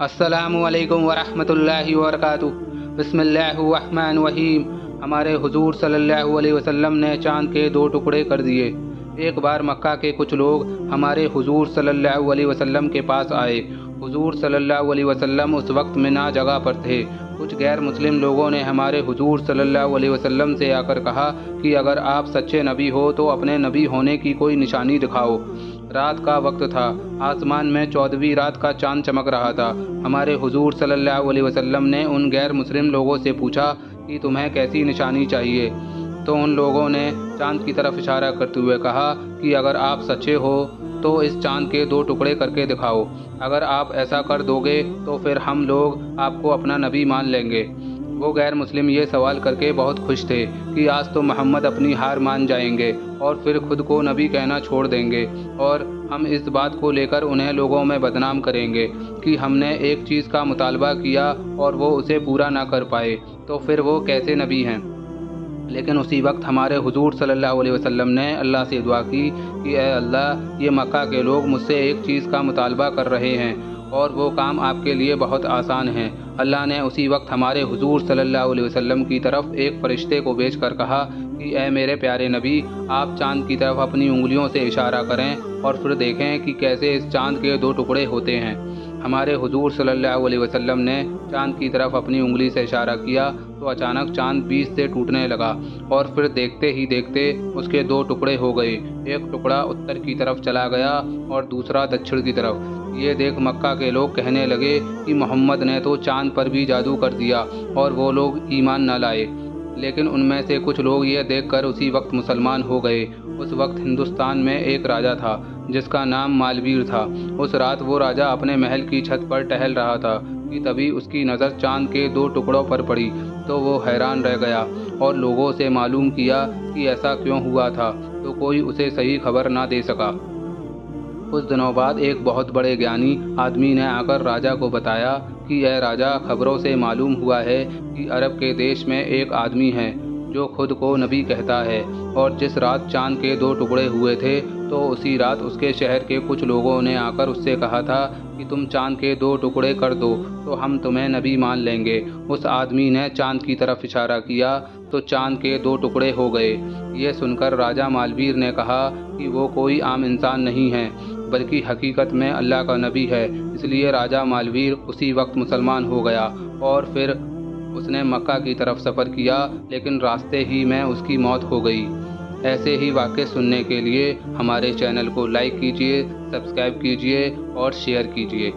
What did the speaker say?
अस्सलामुअलैकुम वरहमतुल्लाहि वबरकातुहू। बिस्मिल्लाहिर्रहमानिर्रहीम। हमारे हुजूर सल्लल्लाहु अलैहि वसल्लम ने चाँद के दो टुकड़े कर दिए। एक बार मक्का के कुछ लोग हमारे हुजूर सल्लल्लाहु अलैहि वसल्लम के पास आए। हुजूर सल्लल्लाहु अलैहि वसल्लम उस वक्त मिना जगह पर थे। कुछ गैर मुस्लिम लोगों ने हमारे हुजूर सल्लल्लाहु अलैहि वसल्लम से आकर कहा कि अगर आप सच्चे नबी हो तो अपने नबी होने की कोई निशानी दिखाओ। रात का वक्त था। आसमान में 14वीं रात का चांद चमक रहा था। हमारे हुजूर सल्लल्लाहु अलैहि वसल्लम ने उन गैर मुस्लिम लोगों से पूछा कि तुम्हें कैसी निशानी चाहिए। तो उन लोगों ने चांद की तरफ इशारा करते हुए कहा कि अगर आप सच्चे हो तो इस चांद के दो टुकड़े करके दिखाओ। अगर आप ऐसा कर दोगे तो फिर हम लोग आपको अपना नबी मान लेंगे। वो गैर मुस्लिम ये सवाल करके बहुत खुश थे कि आज तो मोहम्मद अपनी हार मान जाएंगे और फिर खुद को नबी कहना छोड़ देंगे और हम इस बात को लेकर उन्हें लोगों में बदनाम करेंगे कि हमने एक चीज़ का मुतालबा किया और वो उसे पूरा ना कर पाए, तो फिर वो कैसे नबी हैं। लेकिन उसी वक्त हमारे हुजूर सल्लल्लाहु अलैहि वसल्लम ने अल्लाह से दुआ की कि ए अल्लाह, ये मक्का के लोग मुझसे एक चीज़ का मुतालबा कर रहे हैं और वो काम आपके लिए बहुत आसान है। अल्लाह ने उसी वक्त हमारे हुजूर सल्लल्लाहु अलैहि वसल्लम की तरफ एक फ़रिश्ते को भेजकर कहा कि ए मेरे प्यारे नबी, आप चाँद की तरफ अपनी उंगलियों से इशारा करें और फिर देखें कि कैसे इस चाँद के दो टुकड़े होते हैं। हमारे हुजूर सल्लल्लाहु अलैहि वसल्लम ने चाँद की तरफ अपनी उंगली से इशारा किया तो अचानक चाँद बीच से टूटने लगा और फिर देखते ही देखते उसके दो टुकड़े हो गए। एक टुकड़ा उत्तर की तरफ चला गया और दूसरा दक्षिण की तरफ। ये देख मक्का के लोग कहने लगे कि मोहम्मद ने तो चाँद पर भी जादू कर दिया और वो लोग ईमान न लाए। लेकिन उनमें से कुछ लोग ये देखकर उसी वक्त मुसलमान हो गए। उस वक्त हिंदुस्तान में एक राजा था जिसका नाम मालवीर था। उस रात वो राजा अपने महल की छत पर टहल रहा था कि तभी उसकी नज़र चाँद के दो टुकड़ों पर पड़ी तो वो हैरान रह गया और लोगों से मालूम किया कि ऐसा क्यों हुआ था, तो कोई उसे सही खबर ना दे सका। कुछ दिनों बाद एक बहुत बड़े ज्ञानी आदमी ने आकर राजा को बताया कि यह राजा, खबरों से मालूम हुआ है कि अरब के देश में एक आदमी है जो खुद को नबी कहता है और जिस रात चाँद के दो टुकड़े हुए थे तो उसी रात उसके शहर के कुछ लोगों ने आकर उससे कहा था कि तुम चाँद के दो टुकड़े कर दो तो हम तुम्हें नबी मान लेंगे। उस आदमी ने चाँद की तरफ इशारा किया तो चाँद के दो टुकड़े हो गए। ये सुनकर राजा मालवीर ने कहा कि वो कोई आम इंसान नहीं है बल्कि हकीकत में अल्लाह का नबी है। इसलिए राजा मालवीर उसी वक्त मुसलमान हो गया और फिर उसने मक्का की तरफ सफ़र किया, लेकिन रास्ते ही में उसकी मौत हो गई। ऐसे ही वाक़े सुनने के लिए हमारे चैनल को लाइक कीजिए, सब्सक्राइब कीजिए और शेयर कीजिए।